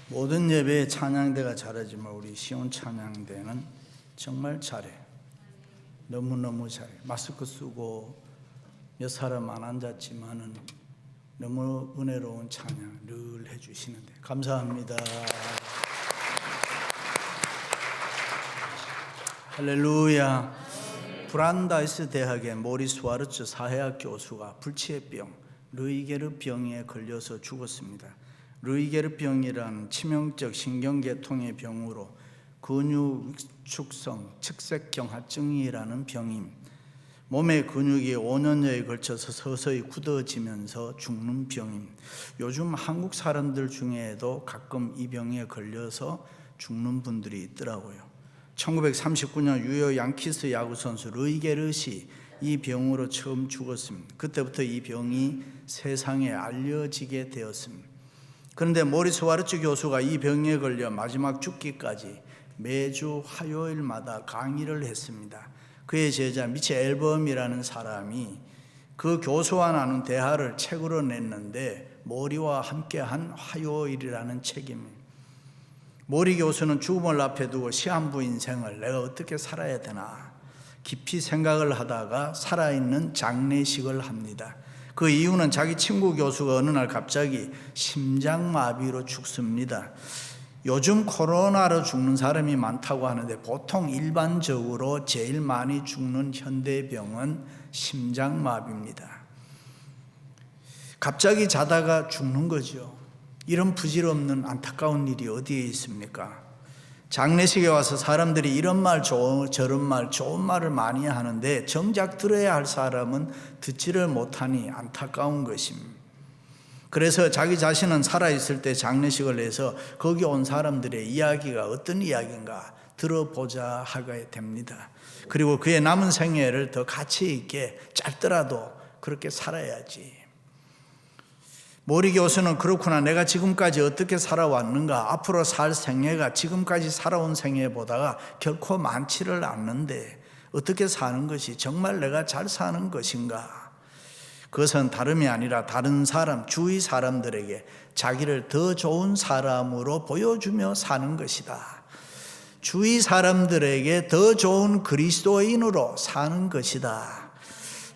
모든 예배에 찬양대가 잘하지만 우리 시온 찬양대는 정말 잘해. 너무너무 잘해. 마스크 쓰고 몇 사람 안 앉았지만은 너무 은혜로운 찬양 늘 해주시는데 감사합니다. 할렐루야. 브란다이스 대학의 모리스 와르츠 사회학 교수가 불치해병, 르이게르 병에 걸려서 죽었습니다. 르이게르 병이란 치명적 신경계통의 병으로 근육 축성 측색경화증이라는 병임. 몸의 근육이 5년여에 걸쳐서 서서히 굳어지면서 죽는 병임. 요즘 한국 사람들 중에도 가끔 이 병에 걸려서 죽는 분들이 있더라고요. 1939년 유효 양키스 야구선수 르이게르시 이 병으로 처음 죽었습니다. 그때부터 이 병이 세상에 알려지게 되었습니다. 그런데 모리스 와르츠 교수가 이 병에 걸려 마지막 죽기까지 매주 화요일마다 강의를 했습니다. 그의 제자 미치 앨범이라는 사람이 그 교수와 나눈 대화를 책으로 냈는데 모리와 함께한 화요일이라는 책입니다. 모리 교수는 죽음을 앞에 두고 시한부 인생을 내가 어떻게 살아야 되나 깊이 생각을 하다가 살아있는 장례식을 합니다. 그 이유는 자기 친구 교수가 어느 날 갑자기 심장마비로 죽습니다. 요즘 코로나로 죽는 사람이 많다고 하는데 보통 일반적으로 제일 많이 죽는 현대병은 심장마비입니다. 갑자기 자다가 죽는 거죠. 이런 부질없는 안타까운 일이 어디에 있습니까? 장례식에 와서 사람들이 이런 말 저런 말 좋은 말을 많이 하는데 정작 들어야 할 사람은 듣지를 못하니 안타까운 것입니다. 그래서 자기 자신은 살아있을 때 장례식을 해서 거기 온 사람들의 이야기가 어떤 이야기인가 들어보자 하게 됩니다. 그리고 그의 남은 생애를 더 가치 있게 짧더라도 그렇게 살아야지. 모리 교수는 그렇구나, 내가 지금까지 어떻게 살아왔는가, 앞으로 살 생애가 지금까지 살아온 생애보다가 결코 많지를 않는데 어떻게 사는 것이 정말 내가 잘 사는 것인가. 그것은 다름이 아니라 다른 사람, 주위 사람들에게 자기를 더 좋은 사람으로 보여주며 사는 것이다. 주위 사람들에게 더 좋은 그리스도인으로 사는 것이다.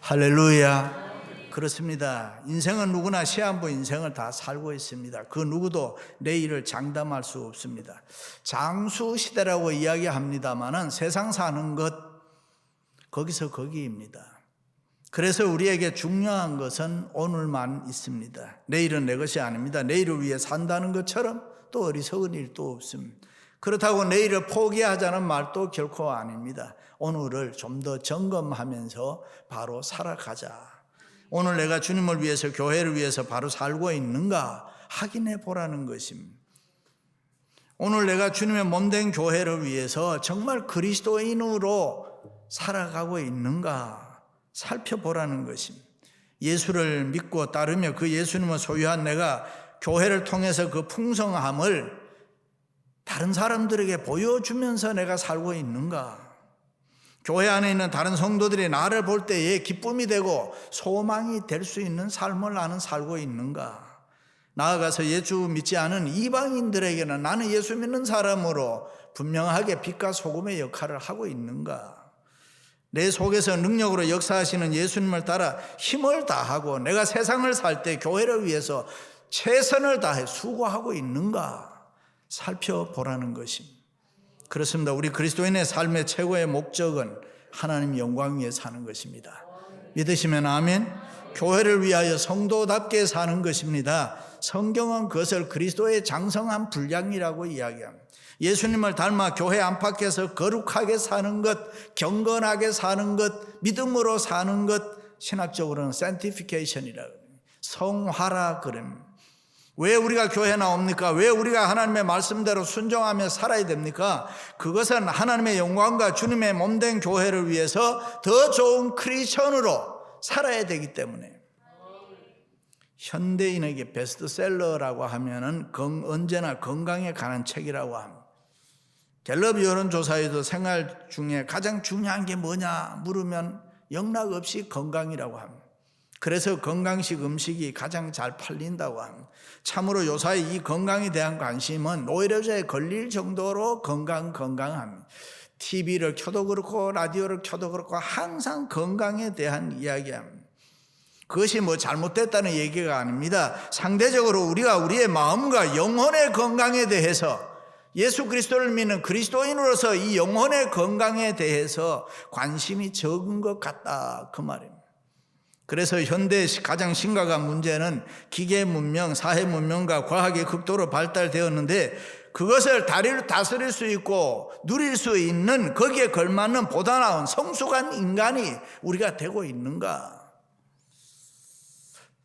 할렐루야. 그렇습니다. 인생은 누구나 시한부 인생을 다 살고 있습니다. 그 누구도 내일을 장담할 수 없습니다. 장수시대라고 이야기합니다마는 세상 사는 것 거기서 거기입니다. 그래서 우리에게 중요한 것은 오늘만 있습니다. 내일은 내 것이 아닙니다. 내일을 위해 산다는 것처럼 또 어리석은 일도 없습니다. 그렇다고 내일을 포기하자는 말도 결코 아닙니다. 오늘을 좀 더 점검하면서 바로 살아가자. 오늘 내가 주님을 위해서, 교회를 위해서 바로 살고 있는가 확인해 보라는 것입니다. 오늘 내가 주님의 몸된 교회를 위해서 정말 그리스도인으로 살아가고 있는가 살펴보라는 것입니다. 예수를 믿고 따르며 그 예수님을 소유한 내가 교회를 통해서 그 풍성함을 다른 사람들에게 보여주면서 내가 살고 있는가. 교회 안에 있는 다른 성도들이 나를 볼 때에 기쁨이 되고 소망이 될 수 있는 삶을 나는 살고 있는가. 나아가서 예수 믿지 않은 이방인들에게는 나는 예수 믿는 사람으로 분명하게 빛과 소금의 역할을 하고 있는가. 내 속에서 능력으로 역사하시는 예수님을 따라 힘을 다하고 내가 세상을 살 때 교회를 위해서 최선을 다해 수고하고 있는가 살펴보라는 것입니다. 그렇습니다. 우리 그리스도인의 삶의 최고의 목적은 하나님 영광 위에 사는 것입니다. 믿으시면 아멘. 교회를 위하여 성도답게 사는 것입니다. 성경은 그것을 그리스도의 장성한 분량이라고 이야기합니다. 예수님을 닮아 교회 안팎에서 거룩하게 사는 것, 경건하게 사는 것, 믿음으로 사는 것, 신학적으로는 sanctification이라고 합니다. 성화라 그럽니다. 왜 우리가 교회에 나옵니까? 왜 우리가 하나님의 말씀대로 순종하며 살아야 됩니까? 그것은 하나님의 영광과 주님의 몸된 교회를 위해서 더 좋은 크리스천으로 살아야 되기 때문에. 현대인에게 베스트셀러라고 하면은 언제나 건강에 관한 책이라고 합니다. 갤럽 여론조사에도 생활 중에 가장 중요한 게 뭐냐 물으면 영락 없이 건강이라고 합니다. 그래서 건강식 음식이 가장 잘 팔린다고 합니다. 참으로 요사이 이 건강에 대한 관심은 노이로제에 걸릴 정도로 건강합니다. TV를 켜도 그렇고 라디오를 켜도 그렇고 항상 건강에 대한 이야기합니다. 그것이 뭐 잘못됐다는 얘기가 아닙니다. 상대적으로 우리가 우리의 마음과 영혼의 건강에 대해서, 예수 그리스도를 믿는 그리스도인으로서 이 영혼의 건강에 대해서 관심이 적은 것 같다, 그 말입니다. 그래서 현대 가장 심각한 문제는 기계 문명, 사회 문명과 과학이 극도로 발달되었는데 그것을 다스릴 수 있고 누릴 수 있는, 거기에 걸맞는 보다 나은 성숙한 인간이 우리가 되고 있는가?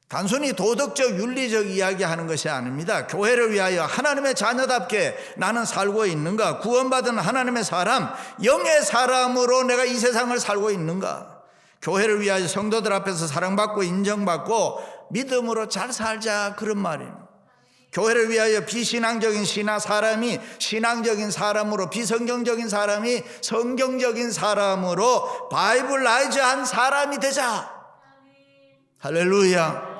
단순히 도덕적, 윤리적 이야기하는 것이 아닙니다. 교회를 위하여 하나님의 자녀답게 나는 살고 있는가? 구원받은 하나님의 사람, 영의 사람으로 내가 이 세상을 살고 있는가? 교회를 위하여 성도들 앞에서 사랑받고 인정받고 믿음으로 잘 살자, 그런 말이에요. 교회를 위하여 비신앙적인 사람이 신앙적인 사람으로, 비성경적인 사람이 성경적인 사람으로 바이블라이즈한 사람이 되자. 할렐루야.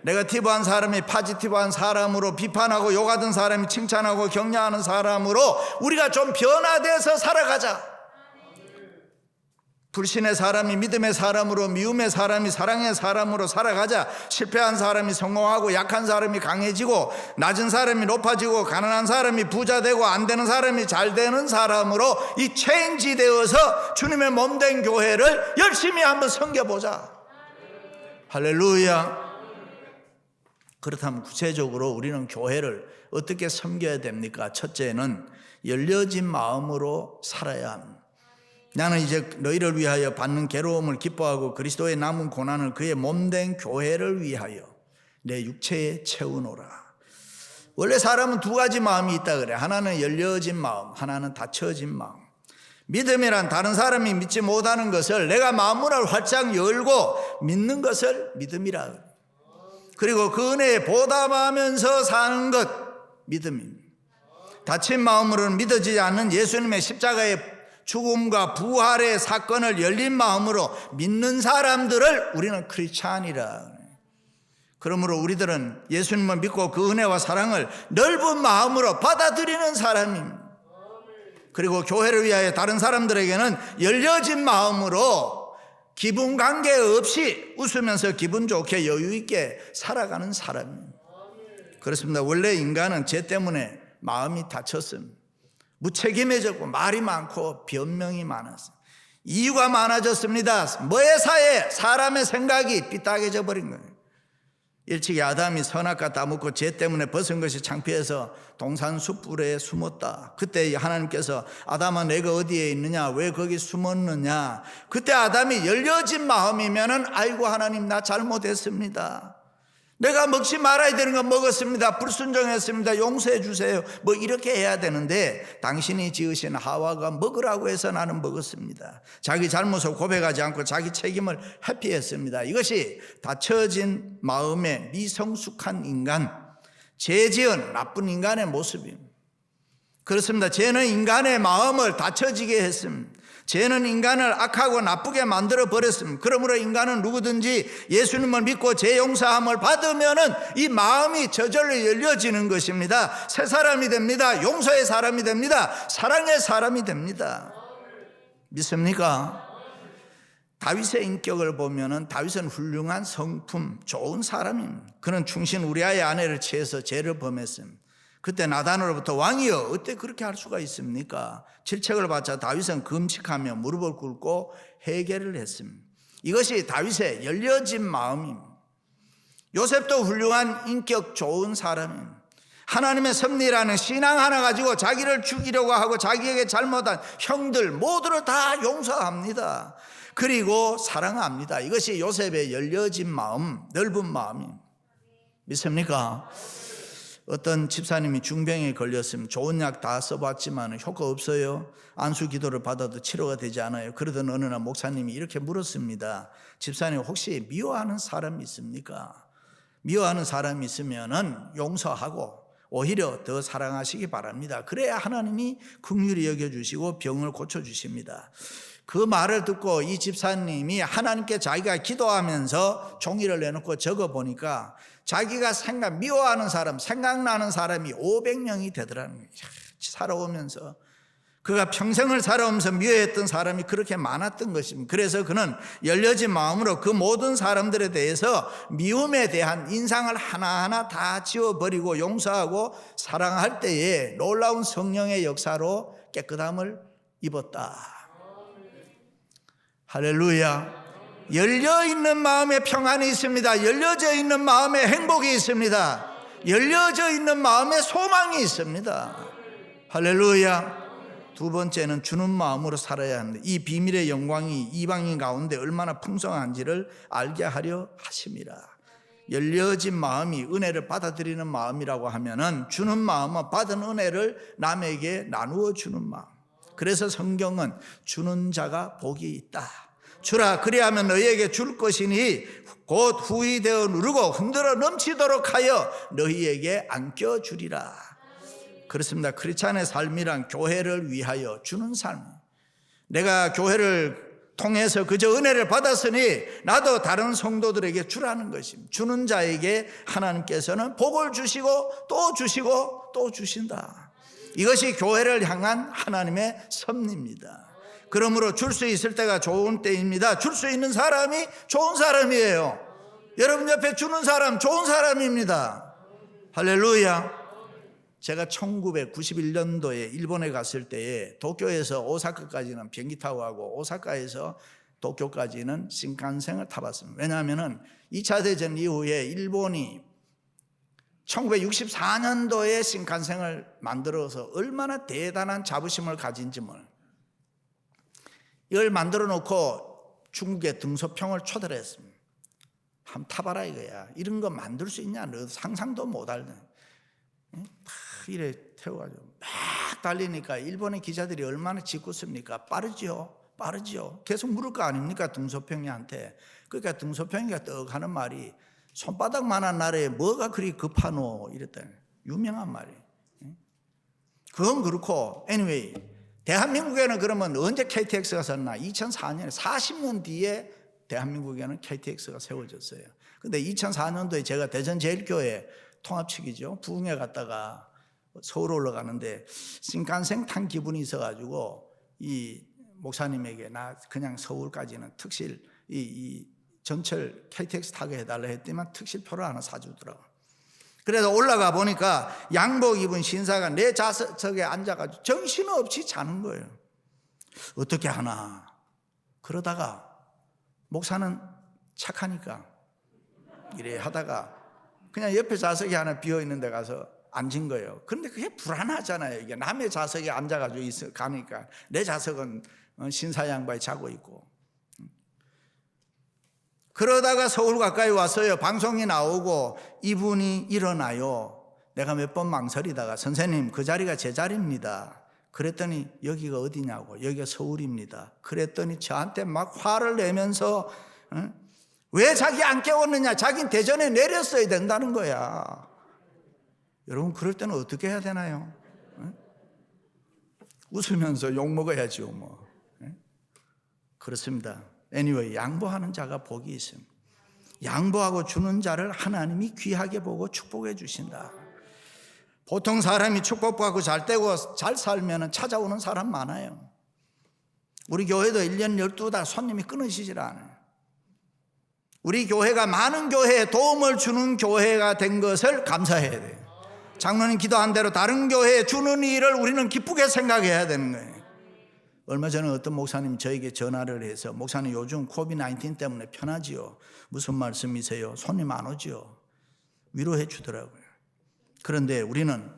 네거티브한 사람이 파지티브한 사람으로, 비판하고 욕하던 사람이 칭찬하고 격려하는 사람으로 우리가 좀 변화돼서 살아가자. 불신의 사람이 믿음의 사람으로, 미움의 사람이 사랑의 사람으로 살아가자. 실패한 사람이 성공하고, 약한 사람이 강해지고, 낮은 사람이 높아지고, 가난한 사람이 부자 되고, 안 되는 사람이 잘 되는 사람으로 이 체인지 되어서 주님의 몸된 교회를 열심히 한번 섬겨보자. 할렐루야. 그렇다면 구체적으로 우리는 교회를 어떻게 섬겨야 됩니까? 첫째는 열려진 마음으로 살아야 합니다. 나는 이제 너희를 위하여 받는 괴로움을 기뻐하고 그리스도의 남은 고난을 그의 몸된 교회를 위하여 내 육체에 채우노라. 원래 사람은 두 가지 마음이 있다 그래. 하나는 열려진 마음, 하나는 닫혀진 마음. 믿음이란 다른 사람이 믿지 못하는 것을 내가 마음문을 활짝 열고 믿는 것을 믿음이라 그래. 그리고 그 은혜에 보답하면서 사는 것, 믿음입니다. 닫힌 마음으로는 믿어지지 않는 예수님의 십자가의 죽음과 부활의 사건을 열린 마음으로 믿는 사람들을 우리는 크리스찬이라. 그러므로 우리들은 예수님을 믿고 그 은혜와 사랑을 넓은 마음으로 받아들이는 사람입니다. 그리고 교회를 위하여 다른 사람들에게는 열려진 마음으로 기분 관계 없이 웃으면서 기분 좋게 여유 있게 살아가는 사람입니다. 그렇습니다. 원래 인간은 죄 때문에 마음이 다쳤습니다. 무책임해졌고 말이 많고 변명이 많았어요. 이유가 많아졌습니다. 뭐에 사해 사람의 생각이 삐딱해져 버린 거예요. 일찍이 아담이 선악과 따먹고 죄 때문에 벗은 것이 창피해서 동산 숯불에 숨었다. 그때 하나님께서 아담아 내가 어디에 있느냐, 왜 거기 숨었느냐. 그때 아담이 열려진 마음이면은 아이고 하나님 나 잘못했습니다. 내가 먹지 말아야 되는 거 먹었습니다. 불순종했습니다. 용서해 주세요. 뭐 이렇게 해야 되는데 당신이 지으신 하와가 먹으라고 해서 나는 먹었습니다. 자기 잘못을 고백하지 않고 자기 책임을 회피했습니다. 이것이 닫혀진 마음의 미성숙한 인간, 죄 지은 나쁜 인간의 모습입니다. 그렇습니다. 죄는 인간의 마음을 닫혀지게 했습니다. 죄는 인간을 악하고 나쁘게 만들어 버렸습니다. 그러므로 인간은 누구든지 예수님을 믿고 죄 용서함을 받으면은 이 마음이 저절로 열려지는 것입니다. 새 사람이 됩니다. 용서의 사람이 됩니다. 사랑의 사람이 됩니다. 믿습니까? 다윗의 인격을 보면은 다윗은 훌륭한 성품, 좋은 사람입니다. 그는 충신 우리아의 아내를 취해서 죄를 범했습니다. 그때 나단으로부터 왕이여 어떻게 그렇게 할 수가 있습니까? 질책을 받자 다윗은 금식하며 무릎을 꿇고 회개를 했습니다. 이것이 다윗의 열려진 마음입니다. 요셉도 훌륭한 인격 좋은 사람입니다. 하나님의 섭리라는 신앙 하나 가지고 자기를 죽이려고 하고 자기에게 잘못한 형들 모두를 다 용서합니다. 그리고 사랑합니다. 이것이 요셉의 열려진 마음, 넓은 마음입니다. 믿습니까? 어떤 집사님이 중병에 걸렸으면 좋은 약 다 써봤지만 효과 없어요. 안수 기도를 받아도 치료가 되지 않아요. 그러던 어느 날 목사님이 이렇게 물었습니다. 집사님 혹시 미워하는 사람이 있습니까? 미워하는 사람이 있으면은 용서하고 오히려 더 사랑하시기 바랍니다. 그래야 하나님이 긍휼히 여겨주시고 병을 고쳐주십니다. 그 말을 듣고 이 집사님이 하나님께 자기가 기도하면서 종이를 내놓고 적어보니까 자기가 미워하는 사람, 생각나는 사람이 500명이 되더라는 거예요. 살아오면서 그가 평생을 살아오면서 미워했던 사람이 그렇게 많았던 것입니다. 그래서 그는 열려진 마음으로 그 모든 사람들에 대해서 미움에 대한 인상을 하나하나 다 지워버리고 용서하고 사랑할 때에 놀라운 성령의 역사로 깨끗함을 입었다. 할렐루야. 열려있는 마음에 평안이 있습니다. 열려져 있는 마음에 행복이 있습니다. 열려져 있는 마음에 소망이 있습니다. 할렐루야. 두 번째는 주는 마음으로 살아야 합니다. 이 비밀의 영광이 이방인 가운데 얼마나 풍성한지를 알게 하려 하심이라. 열려진 마음이 은혜를 받아들이는 마음이라고 하면은 주는 마음은 받은 은혜를 남에게 나누어 주는 마음. 그래서 성경은 주는 자가 복이 있다. 주라 그리하면 너희에게 줄 것이니 곧 후히 되어 누르고 흔들어 넘치도록 하여 너희에게 안겨 주리라. 그렇습니다. 크리스찬의 삶이란 교회를 위하여 주는 삶. 내가 교회를 통해서 그저 은혜를 받았으니 나도 다른 성도들에게 주라는 것입니다. 주는 자에게 하나님께서는 복을 주시고 또 주시고 또 주신다. 이것이 교회를 향한 하나님의 섭리입니다. 그러므로 줄 수 있을 때가 좋은 때입니다. 줄 수 있는 사람이 좋은 사람이에요. 여러분 옆에 주는 사람 좋은 사람입니다. 할렐루야. 제가 1991년도에 일본에 갔을 때에 도쿄에서 오사카까지는 비행기 타고 가고 오사카에서 도쿄까지는 신칸센을 타봤습니다. 왜냐하면 2차 대전 이후에 일본이 1964년도에 신칸센을 만들어서 얼마나 대단한 자부심을 가진지를 이걸 만들어 놓고 중국의 등소평을 초대를 했습니다. 한번 타봐라 이거야. 이런 거 만들 수 있냐? 너 상상도 못할 이래 태워가지고 막 달리니까 일본의 기자들이 얼마나 짓궂습니까? 빠르죠? 계속 물을 거 아닙니까? 등소평이한테. 그러니까 등소평이가 떡 하는 말이 손바닥만한 나라에 뭐가 그리 급하노? 이랬더니 유명한 말이에요. 그건 그렇고 anyway 대한민국에는 그러면 언제 KTX가 섰나? 2004년에 40년 뒤에 대한민국에는 KTX가 세워졌어요. 근데 2004년도에 제가 대전제일교회 통합측이죠. 부흥회 갔다가 서울 올라가는데 신칸센 탄 기분이 있어가지고 이 목사님에게 나 그냥 서울까지는 특실 이 전철 KTX 타게 해달라 했더니만 특실표를 하나 사주더라고. 그래서 올라가 보니까 양복 입은 신사가 내 좌석에 앉아가지고 정신없이 자는 거예요. 어떻게 하나. 그러다가 목사는 착하니까 이래 하다가 그냥 옆에 좌석이 하나 비어있는 데 가서 앉은 거예요. 그런데 그게 불안하잖아요. 이게 남의 좌석에 앉아가지고 가니까 내 좌석은 신사 양반이 자고 있고. 그러다가 서울 가까이 왔어요. 방송이 나오고 이분이 일어나요. 내가 몇 번 망설이다가 선생님 그 자리가 제 자리입니다. 그랬더니 여기가 어디냐고. 여기가 서울입니다. 그랬더니 저한테 막 화를 내면서 왜 자기 안 깨웠느냐. 자기는 대전에 내렸어야 된다는 거야. 여러분 그럴 때는 어떻게 해야 되나요? 웃으면서 욕먹어야죠 뭐. 그렇습니다. anyway 양보하는 자가 복이 있습니다. 양보하고 주는 자를 하나님이 귀하게 보고 축복해 주신다. 보통 사람이 축복받고 잘 되고 잘 살면 찾아오는 사람 많아요. 우리 교회도 1년 12달 손님이 끊어지질 않아요. 우리 교회가 많은 교회에 도움을 주는 교회가 된 것을 감사해야 돼요. 장로님 기도한 대로 다른 교회에 주는 일을 우리는 기쁘게 생각해야 되는 거예요. 얼마 전에 어떤 목사님 저에게 전화를 해서 목사님 요즘 코비드-19 때문에 편하지요. 무슨 말씀이세요? 손님 안 오지요. 위로해 주더라고요. 그런데 우리는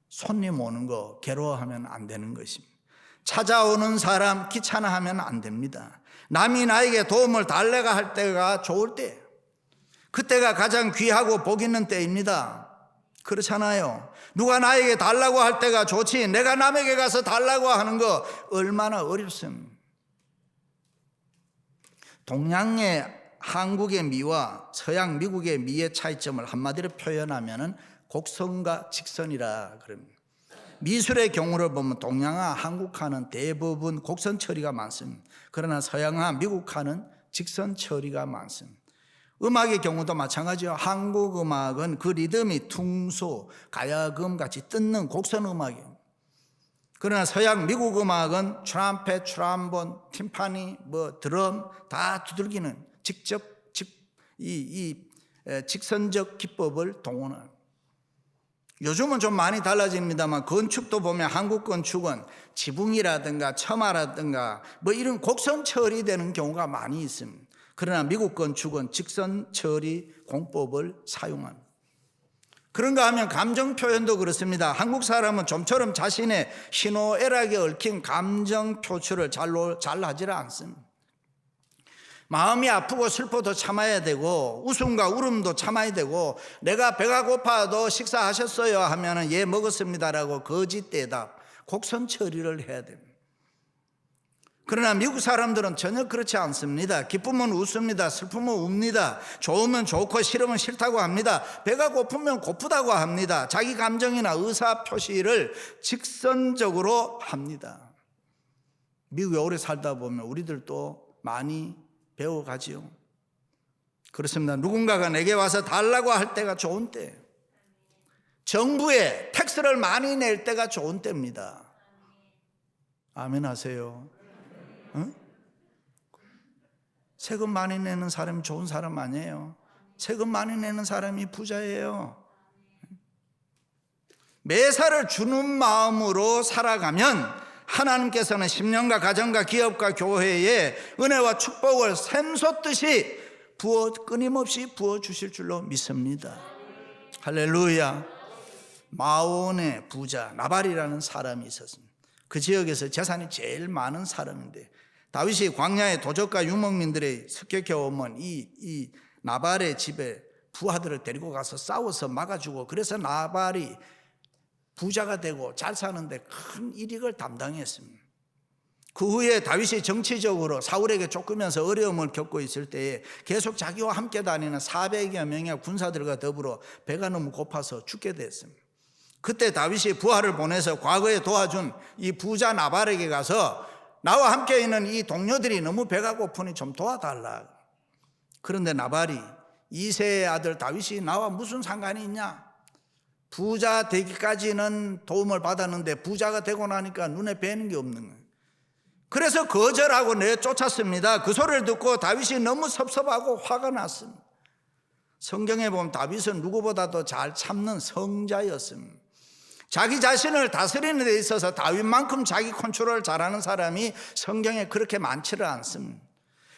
손님 오는 거 괴로워하면 안 되는 것입니다. 찾아오는 사람 귀찮아하면 안 됩니다. 남이 나에게 도움을 달래가 할 때가 좋을 때, 그때가 가장 귀하고 복 있는 때입니다. 그렇잖아요. 누가 나에게 달라고 할 때가 좋지 내가 남에게 가서 달라고 하는 거 얼마나 어렵습니다. 동양의 한국의 미와 서양 미국의 미의 차이점을 한마디로 표현하면 곡선과 직선이라 그럽니다. 미술의 경우를 보면 동양화, 한국화는 대부분 곡선 처리가 많습니다. 그러나 서양화, 미국화는 직선 처리가 많습니다. 음악의 경우도 마찬가지요. 한국 음악은 그 리듬이 퉁소, 가야금 같이 뜯는 곡선 음악이에요. 그러나 서양 미국 음악은 트럼펫, 트럼본, 팀파니, 드럼 다 두들기는 직선적 기법을 동원하는. 요즘은 좀 많이 달라집니다만 건축도 보면 한국 건축은 지붕이라든가 처마라든가 이런 곡선 처리되는 경우가 많이 있습니다. 그러나 미국 건축은 직선 처리 공법을 사용합니다. 그런가 하면 감정 표현도 그렇습니다. 한국 사람은 좀처럼 자신의 희노애락에 얽힌 감정 표출을 잘 하지를 않습니다. 마음이 아프고 슬퍼도 참아야 되고 웃음과 울음도 참아야 되고 내가 배가 고파도 식사하셨어요 하면 예 먹었습니다라고 거짓 대답, 곡선 처리를 해야 됩니다. 그러나 미국 사람들은 전혀 그렇지 않습니다. 기쁘면 웃습니다. 슬프면 웁니다. 좋으면 좋고 싫으면 싫다고 합니다. 배가 고프면 고프다고 합니다. 자기 감정이나 의사 표시를 직선적으로 합니다. 미국에 오래 살다 보면 우리들도 많이 배워가지요. 그렇습니다. 누군가가 내게 와서 달라고 할 때가 좋은 때, 정부에 텍스를 많이 낼 때가 좋은 때입니다. 아멘 하세요. 응? 세금 많이 내는 사람이 좋은 사람 아니에요. 세금 많이 내는 사람이 부자예요. 매사를 주는 마음으로 살아가면 하나님께서는 심령과 가정과 기업과 교회에 은혜와 축복을 샘솟듯이 끊임없이 부어주실 줄로 믿습니다. 할렐루야. 마온의 부자 나발이라는 사람이 있었습니다. 그 지역에서 재산이 제일 많은 사람인데 다윗이 광야의 도적과 유목민들의 습격해 오면 이 나발의 집에 부하들을 데리고 가서 싸워서 막아주고, 그래서 나발이 부자가 되고 잘 사는데 큰 이익을 담당했습니다. 그 후에 다윗이 정치적으로 사울에게 쫓기면서 어려움을 겪고 있을 때에 계속 자기와 함께 다니는 400여 명의 군사들과 더불어 배가 너무 고파서 죽게 됐습니다. 그때 다윗이 부하를 보내서 과거에 도와준 이 부자 나발에게 가서 나와 함께 있는 이 동료들이 너무 배가 고프니 좀 도와달라. 그런데 나발이 이새의 아들 다윗이 나와 무슨 상관이 있냐? 부자 되기까지는 도움을 받았는데 부자가 되고 나니까 눈에 뵈는 게 없는 거예요. 그래서 거절하고 내쫓았습니다. 그 소리를 듣고 다윗이 너무 섭섭하고 화가 났습니다. 성경에 보면 다윗은 누구보다도 잘 참는 성자였습니다. 자기 자신을 다스리는 데 있어서 다윗만큼 자기 컨트롤을 잘하는 사람이 성경에 그렇게 많지를 않습니다.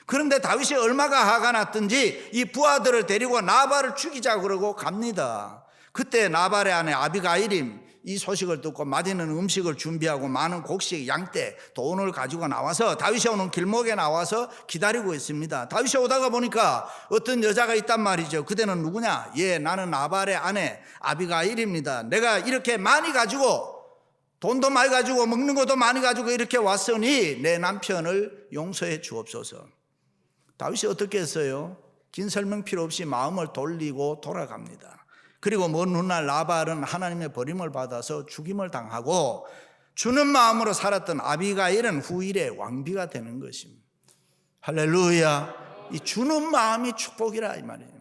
그런데 다윗이 얼마가 화가 났든지 이 부하들을 데리고 나발을 죽이자 그러고 갑니다. 그때 나발의 아내 아비가일이 이 소식을 듣고 맛있는 음식을 준비하고 많은 곡식, 양떼, 돈을 가지고 나와서 다윗이 오는 길목에 나와서 기다리고 있습니다. 다윗이 오다가 보니까 어떤 여자가 있단 말이죠. 그대는 누구냐? 예, 나는 나발의 아내 아비가일입니다. 내가 이렇게 많이 가지고 돈도 많이 가지고 먹는 것도 많이 가지고 이렇게 왔으니 내 남편을 용서해 주옵소서. 다윗이 어떻게 했어요? 긴 설명 필요 없이 마음을 돌리고 돌아갑니다. 그리고 먼 훗날 나발은 하나님의 버림을 받아서 죽임을 당하고 주는 마음으로 살았던 아비가일은 후일에 왕비가 되는 것입니다. 할렐루야. 이 주는 마음이 축복이라 이 말이에요.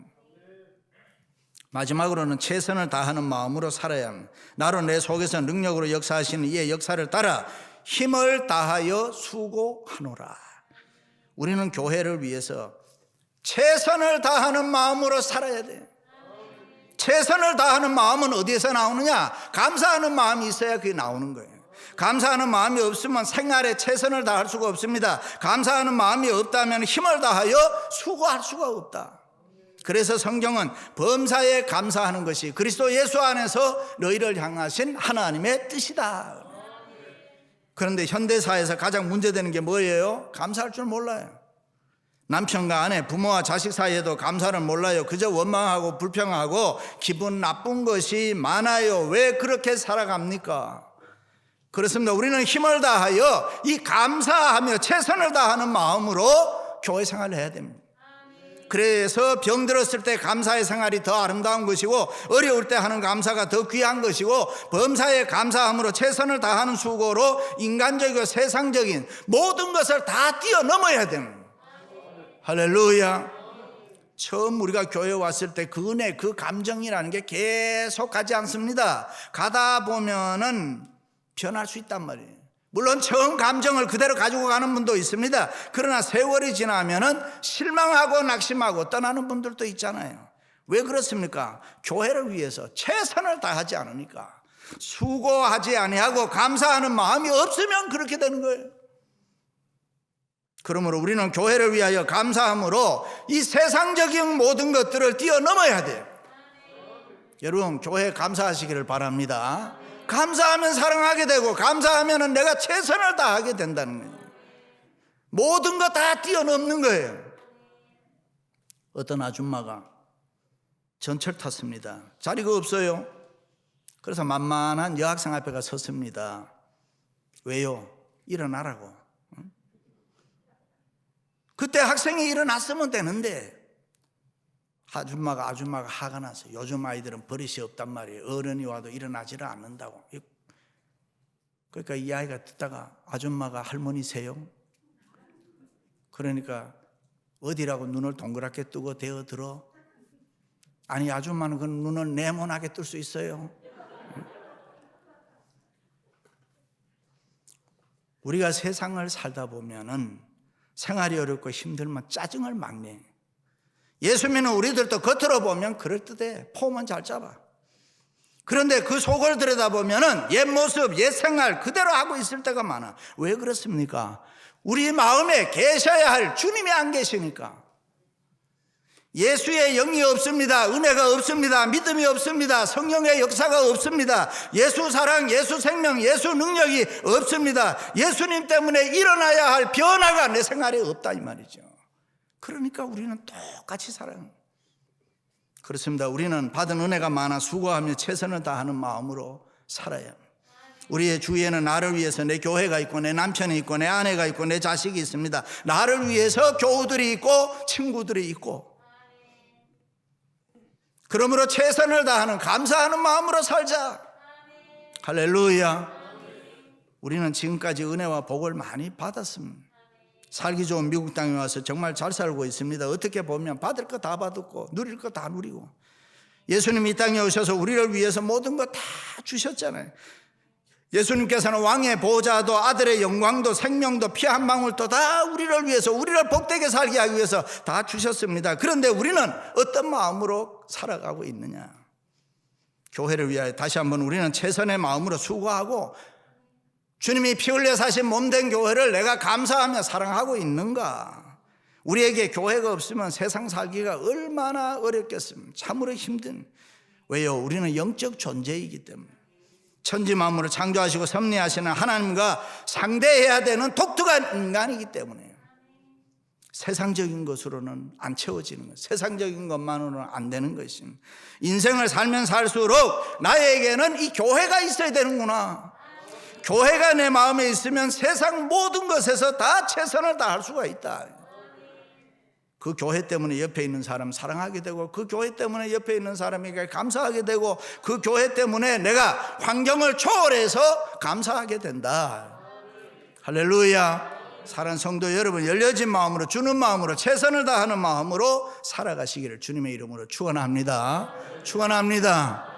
마지막으로는 최선을 다하는 마음으로 살아야 합니다. 나로 내 속에서 능력으로 역사하시는 이의 역사를 따라 힘을 다하여 수고하노라. 우리는 교회를 위해서 최선을 다하는 마음으로 살아야 돼요. 최선을 다하는 마음은 어디에서 나오느냐? 감사하는 마음이 있어야 그게 나오는 거예요. 감사하는 마음이 없으면 생활에 최선을 다할 수가 없습니다. 감사하는 마음이 없다면 힘을 다하여 수고할 수가 없다. 그래서 성경은 범사에 감사하는 것이 그리스도 예수 안에서 너희를 향하신 하나님의 뜻이다. 그런데 현대사회에서 가장 문제되는 게 뭐예요? 감사할 줄 몰라요. 남편과 아내, 부모와 자식 사이에도 감사를 몰라요. 그저 원망하고 불평하고 기분 나쁜 것이 많아요. 왜 그렇게 살아갑니까? 그렇습니다. 우리는 힘을 다하여 이 감사하며 최선을 다하는 마음으로 교회 생활을 해야 됩니다. 그래서 병들었을 때 감사의 생활이 더 아름다운 것이고 어려울 때 하는 감사가 더 귀한 것이고 범사에 감사함으로 최선을 다하는 수고로 인간적이고 세상적인 모든 것을 다 뛰어넘어야 되는 거예요. 할렐루야. 처음 우리가 교회에 왔을 때 그 은혜, 그 감정이라는 게 계속 가지 않습니다. 가다 보면은 변할 수 있단 말이에요. 물론 처음 감정을 그대로 가지고 가는 분도 있습니다. 그러나 세월이 지나면은 실망하고 낙심하고 떠나는 분들도 있잖아요. 왜 그렇습니까? 교회를 위해서 최선을 다하지 않으니까. 수고하지 아니하고 감사하는 마음이 없으면 그렇게 되는 거예요. 그러므로 우리는 교회를 위하여 감사함으로 이 세상적인 모든 것들을 뛰어넘어야 돼요. 여러분, 교회 감사하시기를 바랍니다. 감사하면 사랑하게 되고 감사하면 내가 최선을 다하게 된다는 거예요. 모든 거 다 뛰어넘는 거예요. 어떤 아줌마가 전철 탔습니다. 자리가 없어요. 그래서 만만한 여학생 앞에 가 섰습니다. 왜요? 일어나라고. 그때 학생이 일어났으면 되는데 아줌마가 화가 나서 요즘 아이들은 버릇이 없단 말이에요. 어른이 와도 일어나지를 않는다고. 그러니까 이 아이가 듣다가 아줌마가 할머니세요? 그러니까 어디라고 눈을 동그랗게 뜨고 대어들어? 아니, 아줌마는 그 눈을 네모나게 뜰 수 있어요. 우리가 세상을 살다 보면은 생활이 어렵고 힘들면 짜증을 막 내. 예수 믿는 우리들도 겉으로 보면 그럴듯해. 폼은 잘 잡아. 그런데 그 속을 들여다보면 옛 모습, 옛 생활 그대로 하고 있을 때가 많아. 왜 그렇습니까? 우리 마음에 계셔야 할 주님이 안 계시니까. 예수의 영이 없습니다. 은혜가 없습니다. 믿음이 없습니다. 성령의 역사가 없습니다. 예수 사랑, 예수 생명, 예수 능력이 없습니다. 예수님 때문에 일어나야 할 변화가 내 생활에 없다 이 말이죠. 그러니까 우리는 똑같이 살아요. 그렇습니다. 우리는 받은 은혜가 많아 수고하며 최선을 다하는 마음으로 살아야 합니다. 우리의 주위에는 나를 위해서 내 교회가 있고 내 남편이 있고 내 아내가 있고 내 자식이 있습니다. 나를 위해서 교우들이 있고 친구들이 있고, 그러므로 최선을 다하는 감사하는 마음으로 살자. 할렐루야. 우리는 지금까지 은혜와 복을 많이 받았습니다. 살기 좋은 미국 땅에 와서 정말 잘 살고 있습니다. 어떻게 보면 받을 거 다 받았고 누릴 거 다 누리고, 예수님이 이 땅에 오셔서 우리를 위해서 모든 거 다 주셨잖아요. 예수님께서는 왕의 보좌도 아들의 영광도 생명도 피 한 방울도 다 우리를 위해서, 우리를 복되게 살게 하기 위해서 다 주셨습니다. 그런데 우리는 어떤 마음으로 살아가고 있느냐? 교회를 위하여 다시 한번 우리는 최선의 마음으로 수고하고 주님이 피 흘려 사신 몸된 교회를 내가 감사하며 사랑하고 있는가? 우리에게 교회가 없으면 세상 살기가 얼마나 어렵겠습니까? 참으로 힘든. 왜요? 우리는 영적 존재이기 때문에. 천지 만물을 창조하시고 섭리하시는 하나님과 상대해야 되는 독특한 인간이기 때문에 세상적인 것으로는 안 채워지는 것, 세상적인 것만으로는 안 되는 것입니다. 인생을 살면 살수록 나에게는 이 교회가 있어야 되는구나. 교회가 내 마음에 있으면 세상 모든 것에서 다 최선을 다할 수가 있다. 그 교회 때문에 옆에 있는 사람 사랑하게 되고, 그 교회 때문에 옆에 있는 사람에게 감사하게 되고, 그 교회 때문에 내가 환경을 초월해서 감사하게 된다. 할렐루야. 사랑하는 성도 여러분, 열려진 마음으로, 주는 마음으로, 최선을 다하는 마음으로 살아가시기를 주님의 이름으로 축원합니다. 축원합니다.